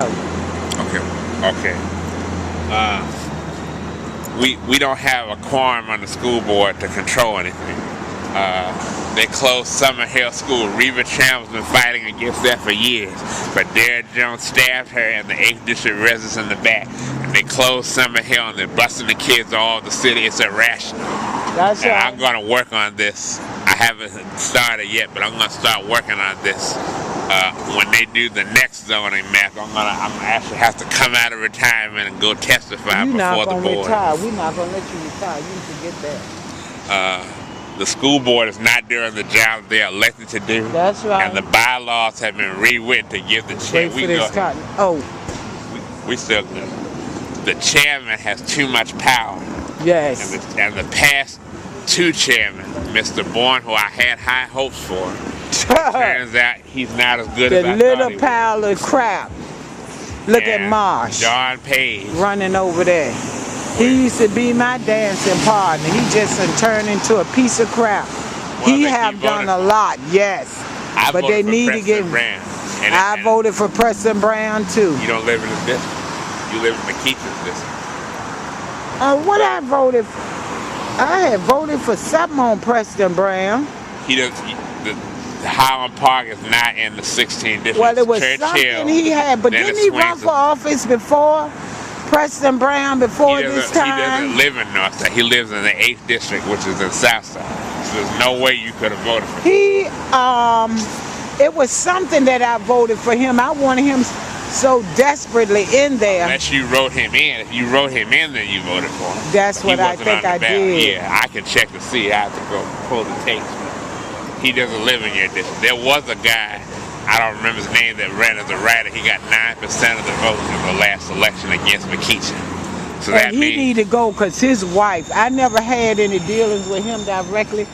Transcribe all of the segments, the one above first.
Okay. We don't have a quorum on the school board to control anything. They closed Summer Hill School. Reva Chandler's been fighting against that for years. But Derek Jones stabbed her and the 8th District residents in the back. And they closed Summer Hill and they're busting the kids all over the city. It's irrational. That's and right. I'm going to work on this. I haven't started yet, but I'm going to start working on this. When they do the next zoning map, I'm gonna actually have to come out of retirement and go testify before the board. We're not gonna let you retire. You forget that. The school board is not doing the job they're elected to do. That's right. And the bylaws have been rewritten to give the chair. We still good. The chairman has too much power. Yes. And the past 2 chairmen, Mr. Bourne, who I had high hopes for, turns out he's not as good as I thought he was. The little pile of crap. Look at Marsh. John Page. Running over there. He used to be my dancing partner. He just turned into a piece of crap. Well, he have done a lot, yes. But they need to get... I voted for Preston Brown too. You don't live in this district. You live in McKeithen's district. What I voted for? I had voted for something on Preston Brown. The Highland Park is not in the 16th district. Well, it was something he had, but didn't he run for office before Preston Brown before this time? He doesn't live in Northside. He lives in the 8th district, which is in Southside. So there's no way you could have voted for him. It was something that I voted for him. I wanted him so desperately in there. Unless you wrote him in. If you wrote him in, then you voted for him. That's what I think I did. Yeah, I can check to see. I have to go pull the tapes. He doesn't live in your district. There was a guy, I don't remember his name, that ran as a writer. He got 9% of the votes in the last election against McKeithen. So and he need to go because his wife, I never had any dealings with him directly,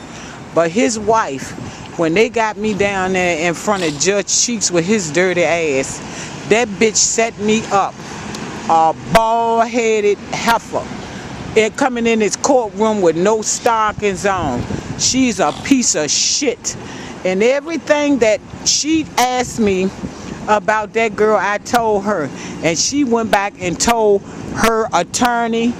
but his wife, when they got me down there in front of Judge Cheeks with his dirty ass, that bitch set me up, a bald-headed heifer, and coming in his courtroom with no stockings on. She's a piece of shit. And everything that she asked me about that girl, I told her. And she went back and told her attorney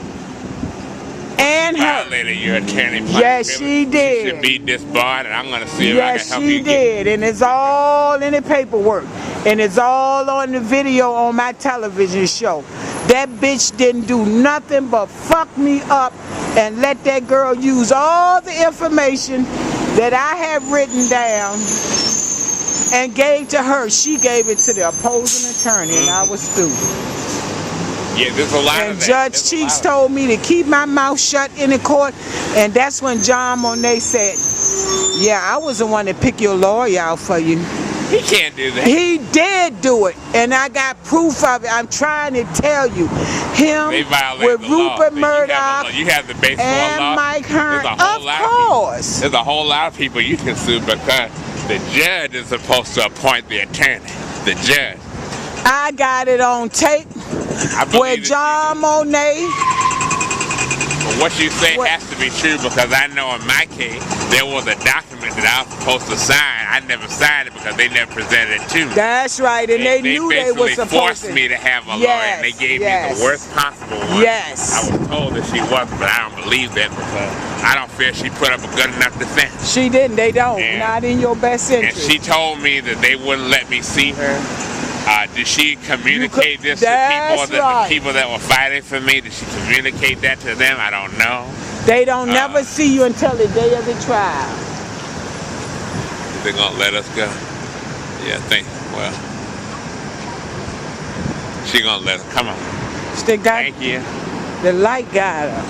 and her. Violated your attorney. Yes, she did. She should be disbarred, and I'm going to see if I can help you. Yes, she did. And it's all in the paperwork. And it's all on the video on my television show. That bitch didn't do nothing but fuck me up and let that girl use all the information that I have written down and gave to her. She gave it to the opposing attorney, and I was through. Yeah, there's a lot of that. And Judge Cheeks told me to keep my mouth shut in the court, and that's when John Monet said, yeah, I was the one that picked your lawyer out for you. He can't do that. He did do it, and I got proof of it. I'm trying to tell you. Him with Rupert Murdoch you have the baseball and law. Mike Hearn. Of course. There's a whole lot of people you can sue because the judge is supposed to appoint the attorney. The judge. I got it on tape with John Monet. But what you say has to be true because I know in my case there was a document that I was supposed to sign. I never signed it because they never presented it to me. That's right, and they knew they were supposed to. They forced me to have a lawyer, and they gave me the worst possible one. Yes. I was told that she wasn't, but I don't believe that because I don't feel she put up a good enough defense. She didn't. They don't. Not in your best interest. And she told me that they wouldn't let me see her. Did she communicate this to the people that were fighting for me? Did she communicate that to them? I don't know. They don't never see you until the day of the trial. They're going to let us go? Yeah, I think, well, she going to let us. Come on. Thank you. The light got her.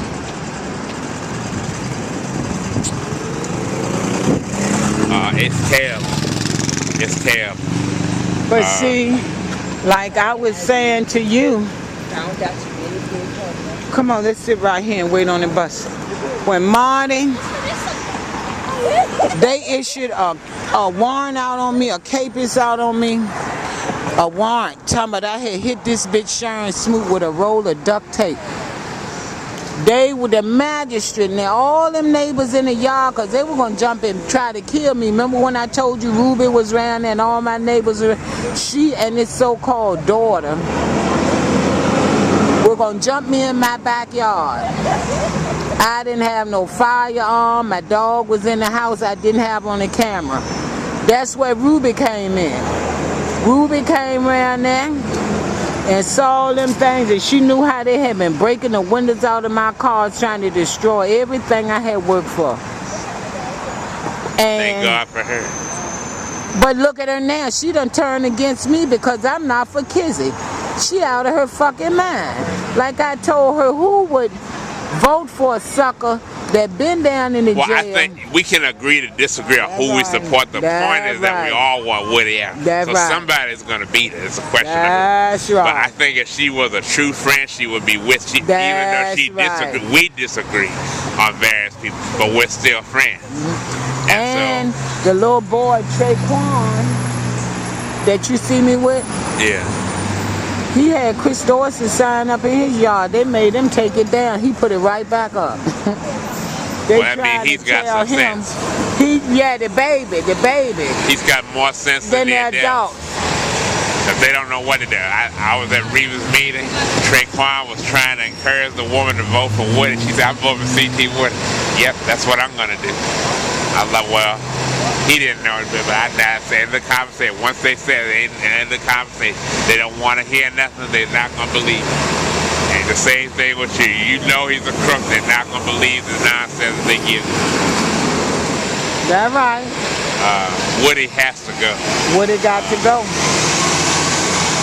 It's terrible. It's terrible. But see, like I was saying to you, come on, let's sit right here and wait on the bus. When Marty, they issued a warrant out on me, a capus out on me, a warrant talking about I had hit this bitch Sharon Smoot with a roll of duct tape. They were the magistrate and all them neighbors in the yard, because they were going to jump and try to kill me. Remember when I told you Ruby was around and all my neighbors were, she and his so-called daughter were going to jump me in my backyard. I didn't have no firearm. My dog was in the house. I didn't have on the camera. That's where Ruby came in. Ruby came around there and saw them things, and she knew how they had been breaking the windows out of my cars, trying to destroy everything I had worked for. And thank God for her. but look at her now. She done turned against me because I'm not for Kizzy. She out of her fucking mind. Like I told her, who would vote for a sucker that been down in the jail? Well, I think we can agree to disagree on who we support. The point is that we all want Woody out. So somebody's going to beat it. It's a question of who. But I think if she was a true friend, she would be with you, even though she disagree. We disagree on various people, but we're still friends. And so, the little boy, Traquan, that you see me with? Yeah. He had Chris Dorsey sign up in his yard. They made him take it down. He put it right back up. Well, I mean, he's got some sense. The baby. He's got more sense than the adults. Because they don't know what to do. I was at Reva's meeting. Traquan was trying to encourage the woman to vote for Woody. She said, I'm voting for C.T. Woody. Yep, that's what I'm going to do. I was like, well, he didn't know it, but I said in the conversation, once they said it in the conversation, they don't want to hear nothing, they're not going to believe it. And the same thing with you. You know he's a crook, they're not going to believe the nonsense that they give you. That's right. Woody has to go. Woody got to go.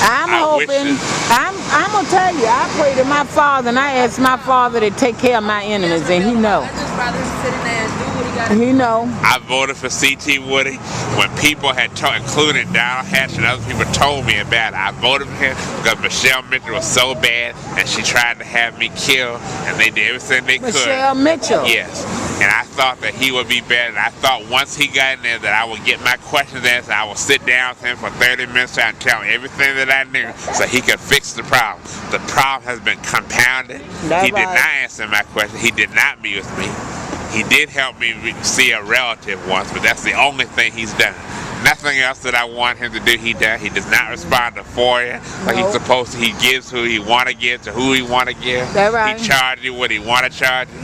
I'm hoping, I'm going to tell you, I pray to my father and I ask my father to take care of my enemies, and he know. I just rather sit in there and do what he got to do. He know. I voted for C.T. Woody when people had including Donald Hatch and other people told me about it. I voted for him because Michelle Mitchell was so bad and she tried to have me killed, and they did everything they could. Michelle Mitchell? Yes. And I thought that he would be better. And I thought once he got in there that I would get my questions answered. I would sit down with him for 30 minutes and tell him everything that I knew so he could fix the problem. The problem has been compounded. He did not answer my question. He did not meet with me. He did help me see a relative once, but that's the only thing he's done. Nothing else that I want him to do, he does. He does not respond to FOIA like he's supposed to. He gives who he want to give to who he want to give. He charges you what he want to charge you.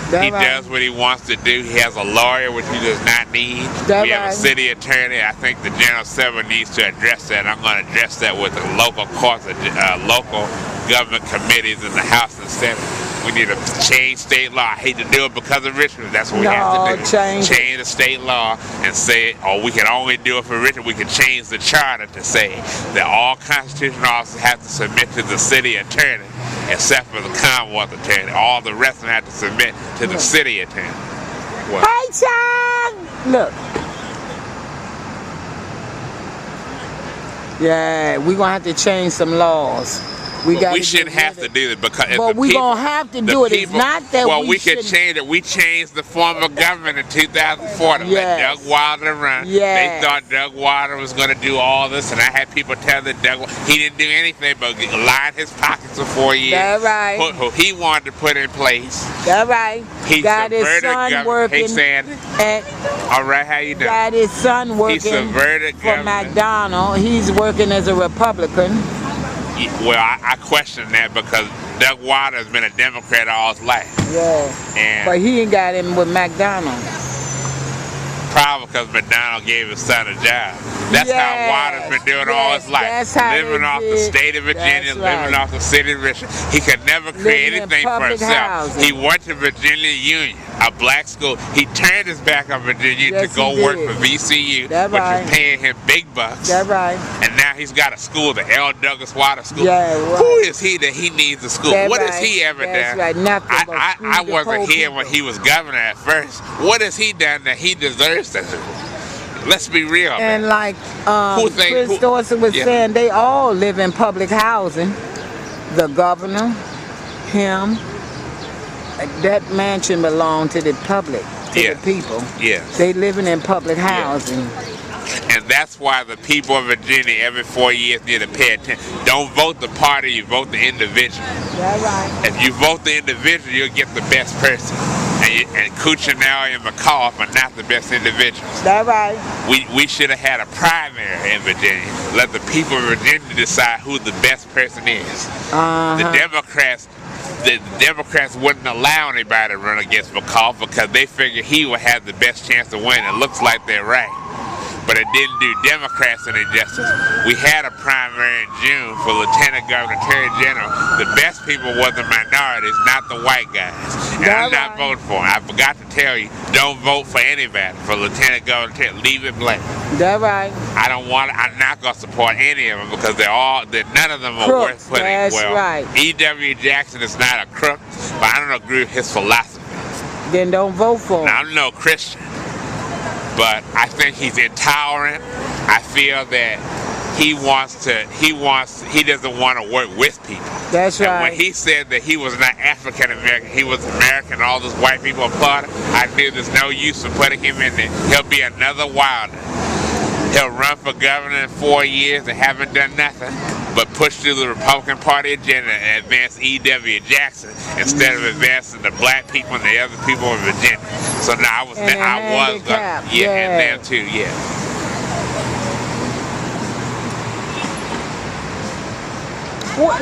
He does what he wants to do. He has a lawyer, which he does not need. We have a city attorney. I think the General Assembly needs to address that. I'm going to address that with the local courts, local government committees in the House and Senate. We need to change state law. I hate to do it because of Richmond. That's what we have to do. Change the state law and say, we can only do it for Richmond. We can change the charter to say that all constitutional officers have to submit to the city attorney, except for the Commonwealth attorney. All the rest of them have to submit to the city attorney. What? Hey, Chang! Look. Yeah, we're going to have to change some laws. We shouldn't have to do it because but we're going to have to do it. It's not that we can change it. We changed the form of government in 2004 to let Doug Wilder run. They thought Doug Wilder was going to do all this, and I had people tell that he didn't do anything but line his pockets for 4 years. That's right. Put who he wanted to put in place. That's right. He got his son working. Hey, Sandy. All right, how you doing? Got his son working for McDonald's. He's working as a Republican. Well, I question that because Doug Wilder has been a Democrat all his life. Yeah. But he ain't got him with McDonald's. Probably because McDonald gave his son a job. That's how Wilder's been doing all his life. Living off the state of Virginia, living off the city of Richmond. He could never create anything for himself. He went to Virginia Union, a black school. He turned his back on Virginia to go work for VCU, which is paying him big bucks. That's right. And now he's got a school, the L. Douglas Wilder School. Who is he that he needs a school? What has he ever done? Nothing. I wasn't here when he was governor at first. What has he done that he deserves to do? Let's be real, man. And like Chris Dorsey was saying, they all live in public housing. The governor, him, that mansion belonged to the public, to the people. Yes. They living in public housing. And that's why the people of Virginia every 4 years need to pay attention. Don't vote the party, you vote the individual. That's right. If you vote the individual, you'll get the best person. And Cuccinell and McCall are not the best individuals. That's right. We should have had a primary in Virginia. Let the people of Virginia decide who the best person is. The Democrats wouldn't allow anybody to run against McCall because they figure he would have the best chance to win. It looks like they're right. But it didn't do Democrats any justice. We had a primary in June for Lieutenant Governor, Attorney General. The best people were the minorities, not the white guys. And I'm not voting for them. I forgot to tell you, don't vote for anybody for Lieutenant Governor. Leave it blank. That's right. I'm not going to support any of them because none of them are worth putting. That's right. E.W. Jackson is not a crook, but I don't agree with his philosophy. Then don't vote for him. Now, I'm no Christian, but I think he's intolerant. I feel that he doesn't want to work with people. That's right. And when he said that he was not African American, he was American, all those white people applauded, I knew there's no use in putting him in there. He'll be another Wilder. He'll run for governor in 4 years and haven't done nothing but push through the Republican Party agenda and advance E.W. Jackson instead of advancing the black people and the other people in Virginia. So now and them too, yeah.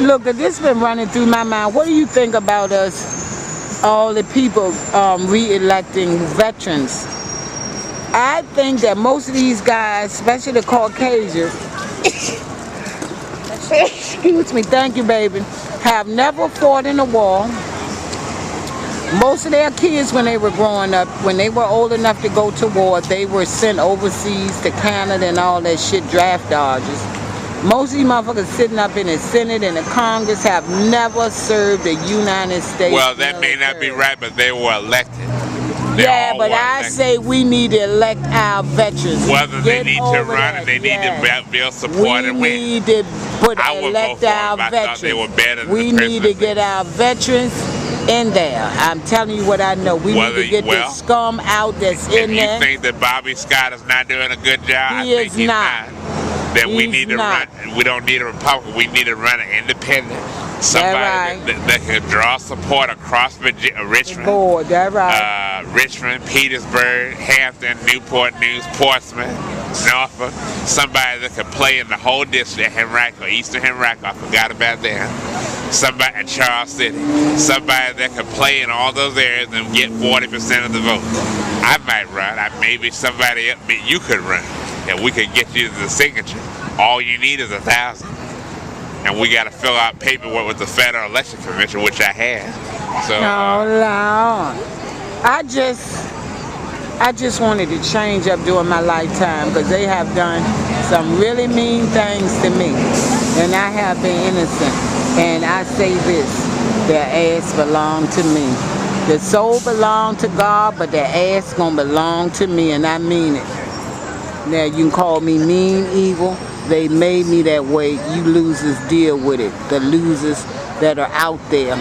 Look, this been running through my mind. What do you think about us, all the people re-electing veterans? I think that most of these guys, especially the Caucasians, excuse me, thank you, baby, have never fought in a war. Most of their kids, when they were growing up, when they were old enough to go to war, they were sent overseas to Canada and all that shit, draft dodgers. Most of these motherfuckers sitting up in the Senate and the Congress have never served the United States. Well, that may not be right, but they were elected. Yeah, but I say we need to elect our veterans. Whether they need to run and they need to build support and win. We need to elect our veterans. We need to get our veterans in there. I'm telling you what I know. We need to get the scum out that's in there. If you think that Bobby Scott is not doing a good job, I think he's not. Then we need to run. We don't need a Republican. We need to run an independent. Somebody that can draw support across Richmond, Richmond, Petersburg, Hampton, Newport News, Portsmouth, Norfolk. Somebody that can play in the whole district, Henrico, Eastern Henrico. I forgot about that. Somebody in Charles City. Somebody that can play in all those areas and get 40% of the vote. I might run. Maybe somebody else, you could run. And we could get you the signature. All you need is 1,000. And we got to fill out paperwork with the Federal Election Commission, which I have. So. Lord. I just wanted to change up during my lifetime because they have done some really mean things to me. And I have been innocent. And I say this, their ass belong to me. The soul belong to God, but their ass gonna belong to me, and I mean it. Now, you can call me mean, evil. They made me that way. You losers deal with it. The losers that are out there.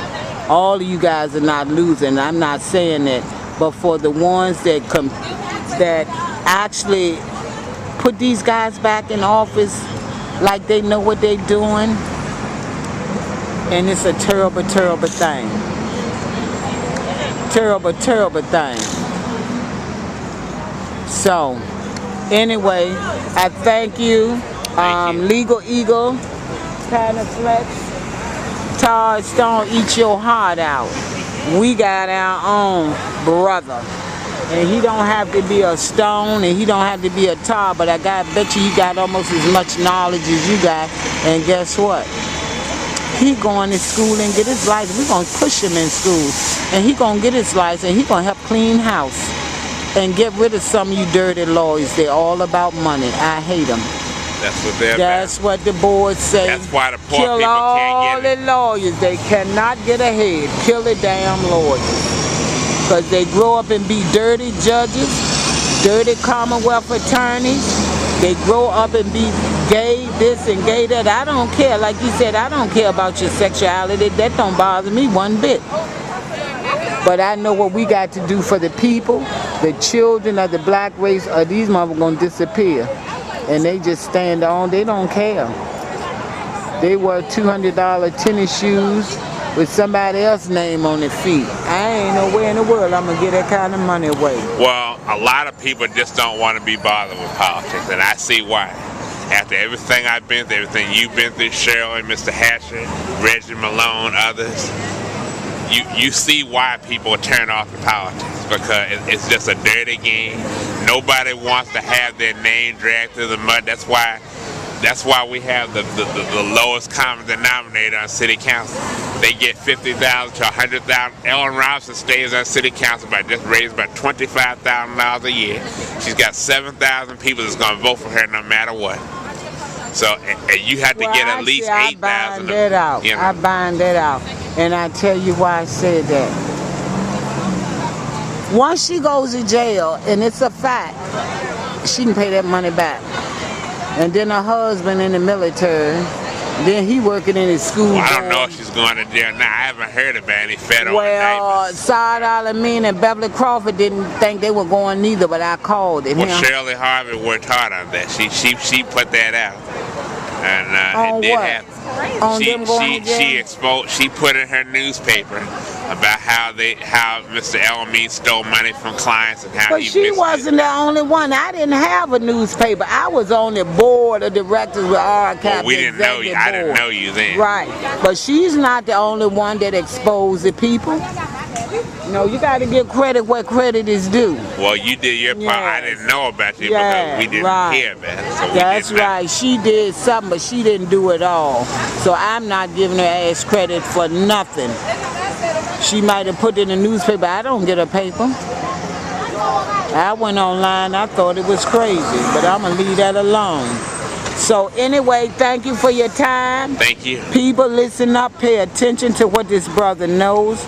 All of you guys are not losing. I'm not saying that. But for the ones that actually put these guys back in office like they know what they're doing, and it's a terrible, terrible thing. Terrible, terrible thing. So, anyway, I thank you. Legal Eagle, kind of flex. Todd Stone, eat your heart out. We got our own brother. And he don't have to be a Stone and he don't have to be a Todd, but I bet you he got almost as much knowledge as you got. And guess what? He going to school and get his license. We're going to push him in school. And he going to get his license. He going to help clean house. And get rid of some of you dirty lawyers. They're all about money. I hate them. That's what they're That's about. What the board say. That's why the poor Kill people all can't get it. the lawyers. They cannot get ahead. Kill the damn lawyers. Because they grow up and be dirty judges, dirty Commonwealth attorneys. They grow up and be gay this and gay that. I don't care. Like you said, I don't care about your sexuality. That don't bother me one bit. But I know what we got to do for the people, the children of the black race, or these motherfuckers gonna disappear. and they just stand on. They don't care. They wear $200 tennis shoes with somebody else's name on their feet. I ain't no way in the world I'm gonna get that kind of money away. Well, a lot of people just don't want to be bothered with politics, and I see why. After everything I've been through, everything you've been through, Cheryl and Mr. Hatcher, Reggie Malone, others, you see why people turn off the politics, because it's just a dirty game. Nobody wants to have their name dragged through the mud. That's why we have the lowest common denominator on city council. They get 50,000 to 100,000. Ellen Robinson stays on city council by just raising about $25,000 a year. She's got 7,000 people that's going to vote for her no matter what. So you have to get at least 8,000. I bind that out. And I tell you why I said that. Once she goes to jail, and it's a fact, she can pay that money back. And then her husband in the military, then he working in his school. Well, I don't know if she's going to jail now. I haven't heard about any federal indictments. Saad Al-Amin and Beverly Crawford didn't think they were going neither, but I called it. Well, Shirley Harvey worked hard on that. She put that out. And it did happen. She put in her newspaper about how Mr. Al-Amin stole money from clients and how but she wasn't the only one. I didn't have a newspaper. I was on the board of directors with RCAP. Well, we didn't know you. I didn't know you then. Right. But she's not the only one that exposed the people. No, you got to give credit where credit is due. Well, you did your part. Yes. I didn't know about you because we didn't hear about it. So that's right. She did something, but she didn't do it all. So I'm not giving her ass credit for nothing. She might have put it in the newspaper. I don't get a paper. I went online. I thought it was crazy, but I'm going to leave that alone. So anyway, thank you for your time. Thank you. People, listen up. Pay attention to what this brother knows.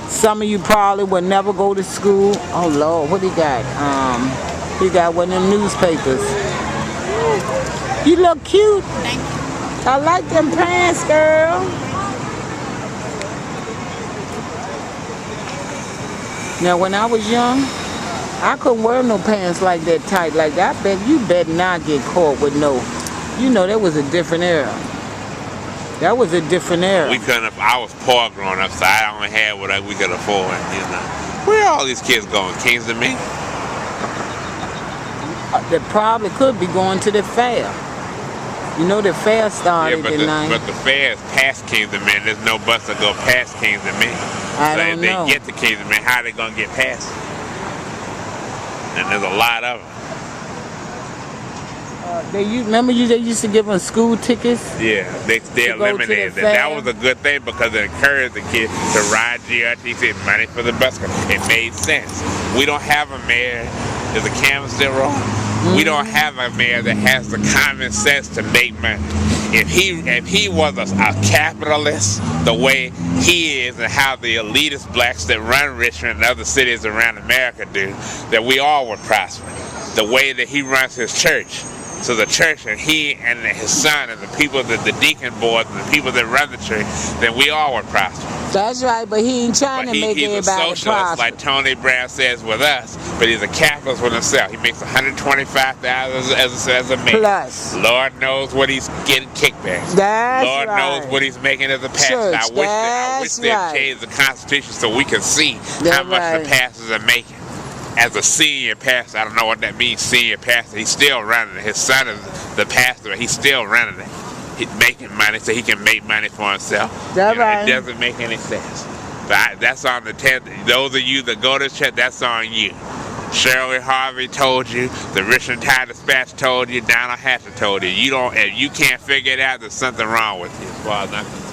Some of you probably will never go to school. Oh Lord, what he got? He got one of them newspapers. You look cute. Thank you. I like them pants, girl. Now when I was young, I couldn't wear no pants like that tight. Like that. You better not get caught with no. You know, that was a different era. That was a different era. We couldn't. I was poor growing up, so I only had what we could afford. You know, where all these kids going? Kings to me? They probably could be going to the fair. You know, the fair started tonight. But the fair is past Kings to Men. There's no bus to go past Kings to Men. So if they get to Kings to Men, how are they gonna get past it? And there's a lot of them. They used to give them school tickets? Yeah, they eliminated that. That was a good thing because it encouraged the kids to ride GRTC, money for the bus. It made sense. We don't have a mayor. Is the camera still wrong? Mm-hmm. We don't have a mayor that has the common sense to make money. If he was a capitalist the way he is and how the elitist blacks that run Richmond and other cities around America do, that we all would prosper. The way that he runs his church. So the church and he and his son and the people that the deacon board and the people that run the church, then we all would prosper. That's right, but he ain't trying to make everybody prosper. He's a socialist, like Tony Brown says with us, but he's a capitalist with himself. He makes $125,000 as a mayor. Plus. Lord knows what he's getting kickbacks. That's Lord knows what he's making as a pastor. I wish they'd change the Constitution so we can see how much the pastors are making. As a senior pastor, I don't know what that means, senior pastor, he's still running it. His son is the pastor, but he's still running it. He's making money so he can make money for himself. It doesn't make any sense. But that's on the 10th. Those of you that go to church, that's on you. Shirley Harvey told you, the Richmond Times-Dispatch told you, Donald Hatcher told you. If you can't figure it out, there's something wrong with you, as far as I'm concerned.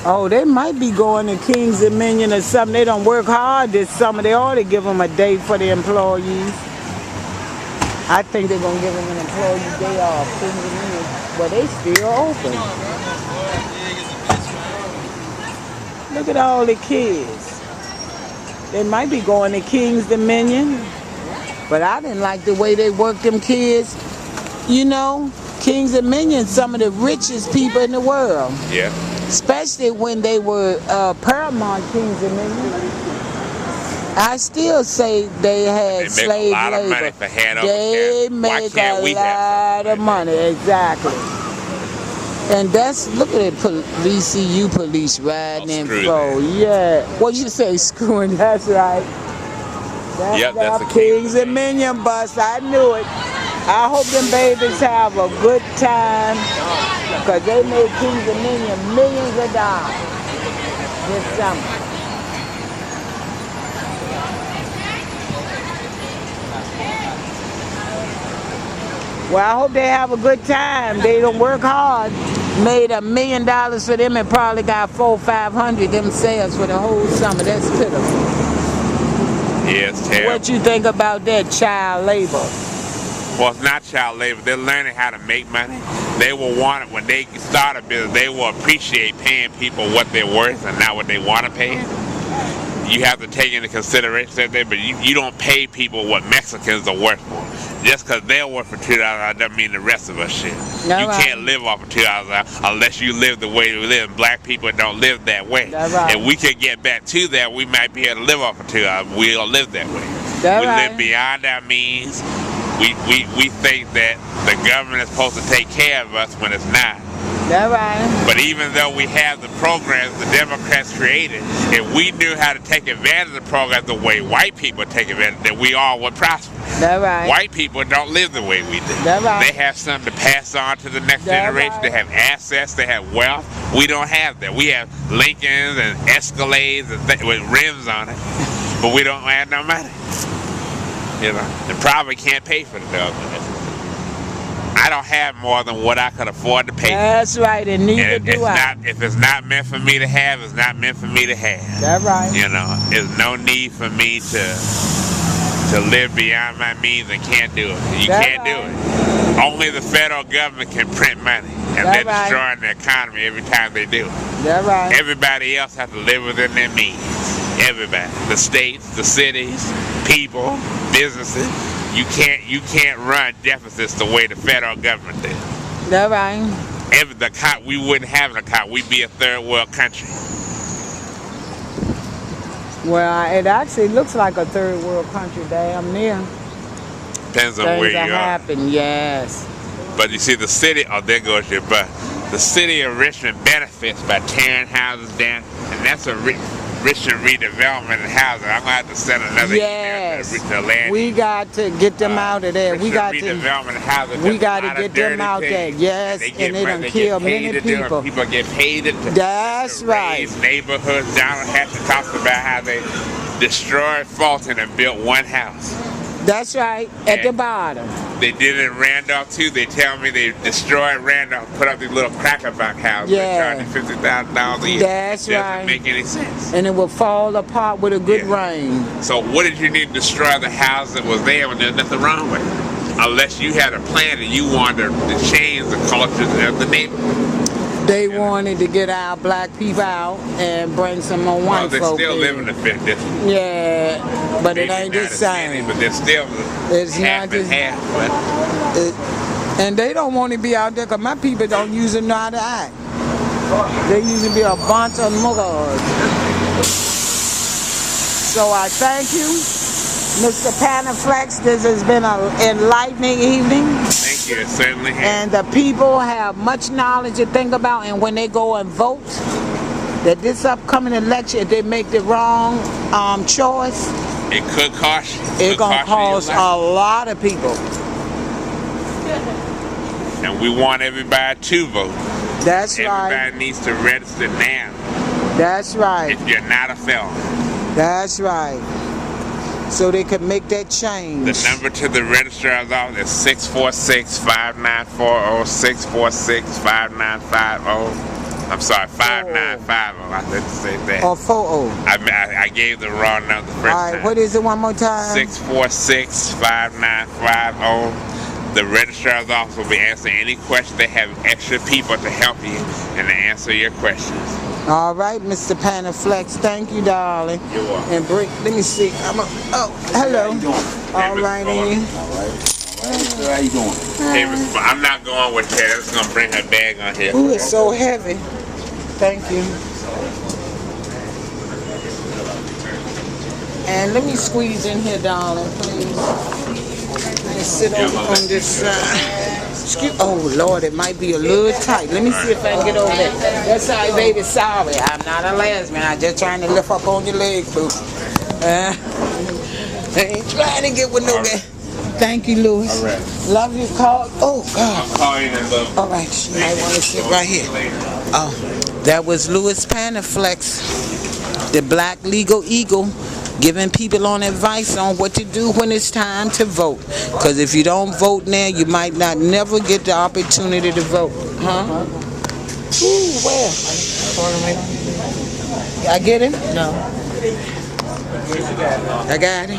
Oh, they might be going to King's Dominion or something. They don't work hard this summer. They ought to give them a day for the employees. I think they're going to give them an employee day off. King's Dominion. But they still open. Look at all the kids. They might be going to King's Dominion. But I didn't like the way they worked them kids. You know, King's Dominion, some of the richest people in the world. Yeah. Especially when they were Paramount Kings Dominion. I still say they had They make a slave lot of labor. money for hand over They hand. Why make can't a we have lot of money, exactly. And that's, look at the VCU police riding in screw flow. Yeah. What you say, screwing? That's right. That's Yep, that's the the Kings and Minion bus. I knew it. I hope them babies have a good time, because they made Kings and Minion millions of dollars this summer. Well, I hope they have a good time. They don't work hard. Made $1 million for them and probably got 400-500 themselves for the whole summer. That's pitiful. Yeah, it's terrible. What you think about that, child labor? Well, it's not child labor. They're learning how to make money. They will want it when they start a business. They will appreciate paying people what they're worth and not what they want to pay. You have to take into consideration that, but you don't pay people what Mexicans are worth for. Just because they're worth for $2 doesn't mean the rest of us should. You can't live off of $2 unless you live the way we live. Black people don't live that way. If we could get back to that, we might be able to live off of $2. We don't live that way. We live beyond our means. We think that the government is supposed to take care of us when it's not. But even though we have the programs the Democrats created, if we knew how to take advantage of the programs the way white people take advantage, then we all would prosper. White people don't live the way we do. They have something to pass on to the next generation. They have assets. They have wealth. We don't have that. We have Lincolns and Escalades and with rims on it, but we don't have no money. You know, and probably can't pay for the dog. I don't have more than what I could afford to pay. That's right, and neither do I. If it's not meant for me to have, it's not meant for me to have. That's right. You know, there's no need for me to live beyond my means and can't do it. You can't do it. Only the federal government can print money, and they're destroying the economy every time they do it. That's right. Everybody else has to live within their means. Everybody, the states, the cities, people, businesses. You can't run deficits the way the federal government did. That's right. We wouldn't have an economy. We'd be a third world country. Well, it actually looks like a third world country damn near. Depends on where you are. Happen, yes. But you see the city, oh, there goes your butt. The city of Richmond benefits by tearing houses down, and that's a Richmond redevelopment and housing. I'm gonna have to send another email to the land. We got to get them out of there. We got to get them out there. Yes, and they done kill many people. People get paid to raise neighborhoods. Donald Hatcher talks about how they destroyed Fulton and built one house. That's right, at the bottom. They did it in Randolph too. They tell me they destroyed Randolph, put up these little crackerback houses. Yeah. They charge you $50,000 a year. That's right. It doesn't make any sense. And it will fall apart with a good rain. So what did you need to destroy the house that was there when there's nothing wrong with it? Unless you had a plan and you wanted to change the culture of the neighborhood. They wanted to get our black people out and bring some more white folk in. They still live in the fifth district. Yeah, but it ain't the same. But they're still half and half. And they don't want to be out there because my people don't usually know how to act. They usually be a bunch of muggers. So I thank you, Mr. Panaflex. This has been an enlightening evening. Thank you, it certainly has. And the people have much knowledge to think about, and when they go and vote, that this upcoming election, if they make the wrong choice, it could cost you. It's going to cost a lot of people. And we want everybody to vote. That's right. Everybody needs to register now. That's right. If you're not a felon. That's right. So they could make that change. The number to the registrar's office is 646-5940, 646-5950. I'm sorry, 5950. I meant to say that. Or 40. I gave the wrong number the first time. All right, what is it one more time? 646-5950. The registrar's office will be answering any questions. They have extra people to help you and to answer your questions. All right, Mr. Panaflex, thank you, darling. You're welcome. And let me see. Hello. How you doing? All right, Ian. All right. So how you doing? Hey, I'm not going with that. I'm just going to bring her bag on here. Ooh, it's so heavy. Thank you. And let me squeeze in here, darling, please. And sit over on this side. Excuse, oh Lord, it might be a little tight. Let me see if I can get over there. That's all right, baby. Sorry, I'm not a lesbian. I'm just trying to lift up on your leg, boo. I ain't trying to get with no guy. Thank you, Louis. All right. Love you, call. Oh God. I'll call you in a little. All right, she might want to sit right here. Oh, that was Louis Panaflex, the Black Legal Eagle, giving people on advice on what to do when it's time to vote. Because if you don't vote now, you might not never get the opportunity to vote. Huh? Ooh, where? I get him? No. I got him.